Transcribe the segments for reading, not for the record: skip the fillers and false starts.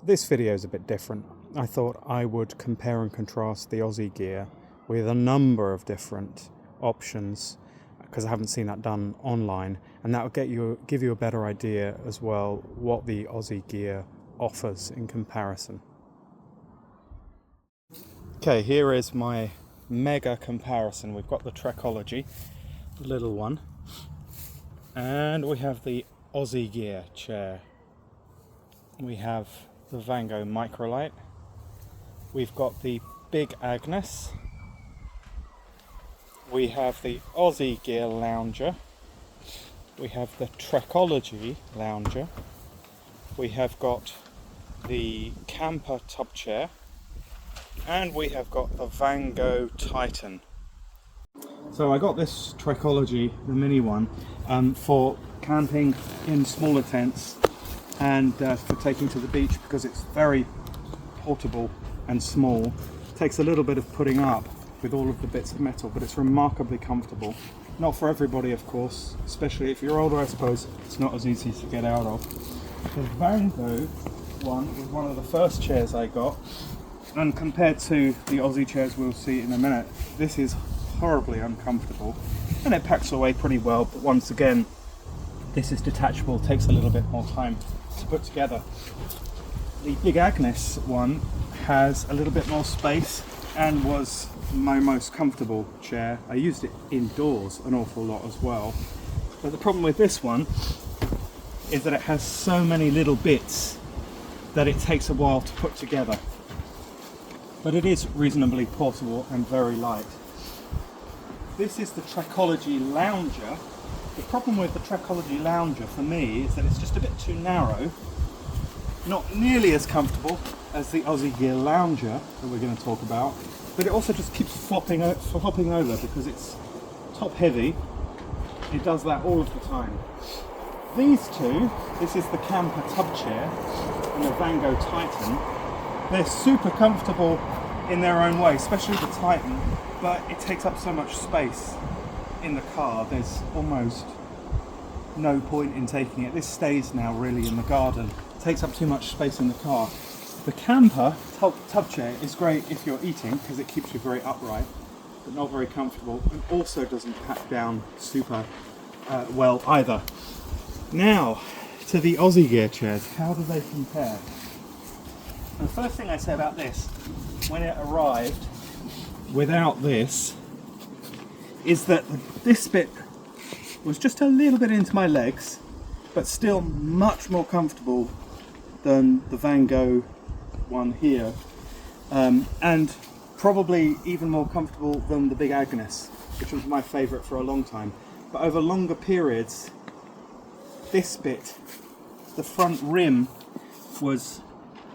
This video is a bit different. I thought I would compare and contrast the Ozzie Gear with a number of different options because I haven't seen that done online, and that will give you a better idea as well what the Ozzie Gear offers in comparison. Okay, here is my mega comparison. We've got the Trekology, the little one, and we have the Ozzie Gear chair. We have the Vango Microlight. We've got the Big Agnes. We have the Ozzie Gear Lounger. We have the Trekology Lounger. We have got the Kampa tub chair. And we have got the Vango Titan. So I got this Trekology, the mini one, for camping in smaller tents and for taking to the beach because it's very portable and small. It takes a little bit of putting up with all of the bits of metal, but it's remarkably comfortable. Not for everybody, of course, especially if you're older. I suppose it's not as easy to get out of. The Vango one was one of the first chairs I got, and compared to the Aussie chairs we'll see in a minute, this is horribly uncomfortable, and it packs away pretty well, but once again this is detachable, takes a little bit more time to put together. The Big Agnes one has a little bit more space and was my most comfortable chair. I used it indoors an awful lot as well, but the problem with this one is that it has so many little bits that it takes a while to put together, but it is reasonably portable and very light. This is the Trekology Lounger. The problem with the Trekology Lounger for me is that it's just a bit too narrow, not nearly as comfortable as the Ozzie Gear Lounger that we're going to talk about, but it also just keeps flopping over because it's top heavy. It does that all of the time. These two, this is the Kampa tub chair and the Vango Titan. They're super comfortable in their own way, especially the Titan, but it takes up so much space in the car. There's almost no point in taking it. This stays now really in the garden. It takes up too much space in the car. The Kampa tub chair is great if you're eating because it keeps you very upright, but not very comfortable, and also doesn't pack down super well either. Now to the Ozzie Gear chairs. How do they compare? The first thing I say about this, when it arrived without this, is that this bit was just a little bit into my legs, but still much more comfortable than the Vango one here, and probably even more comfortable than the Big Agnes, which was my favourite for a long time. But over longer periods, this bit, the front rim, was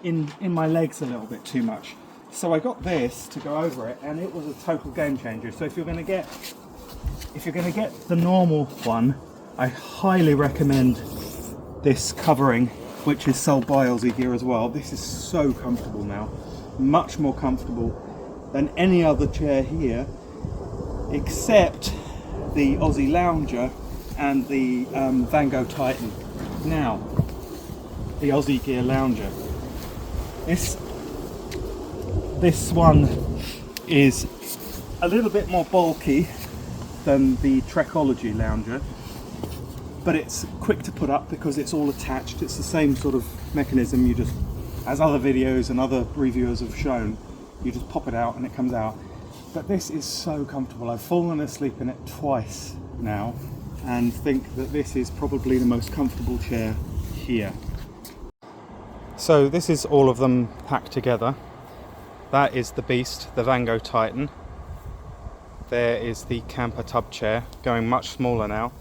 in my legs a little bit too much. So I got this to go over it, and it was a total game changer. So if you're going to get the normal one, I highly recommend this covering, which is sold by Ozzie Gear as well. This is so comfortable now, much more comfortable than any other chair here, except the Ozzie Lounger and the Vango Titan. Now, the Ozzie Gear Lounger. This one is a little bit more bulky than the Trekology Lounger, but it's quick to put up because it's all attached. It's the same sort of mechanism. You just, as other videos and other reviewers have shown, you just pop it out and it comes out. But this is so comfortable. I've fallen asleep in it twice now and think that this is probably the most comfortable chair here. So this is all of them packed together. That is the beast, the Vango Titan. There is the Kampa tub chair, going much smaller now.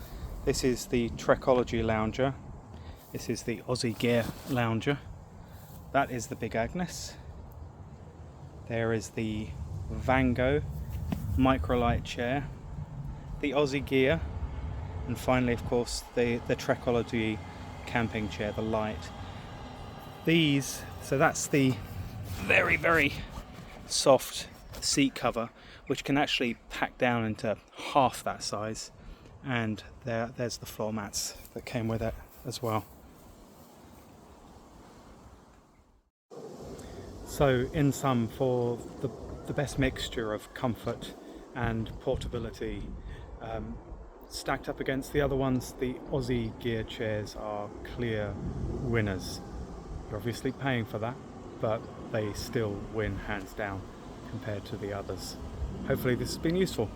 This is the Trekology Lounger. This is the Ozzie Gear Lounger. That is the Big Agnes. There is the Vango Microlight chair, the Ozzie Gear, and finally, of course, the Trekology camping chair, the light. So that's the very, very soft seat cover, which can actually pack down into half that size, and there's the floor mats that came with it as well. So in sum, for the best mixture of comfort and portability, stacked up against the other ones, the Ozzie Gear chairs are clear winners. You're obviously paying for that, but they still win hands down compared to the others. Hopefully this has been useful.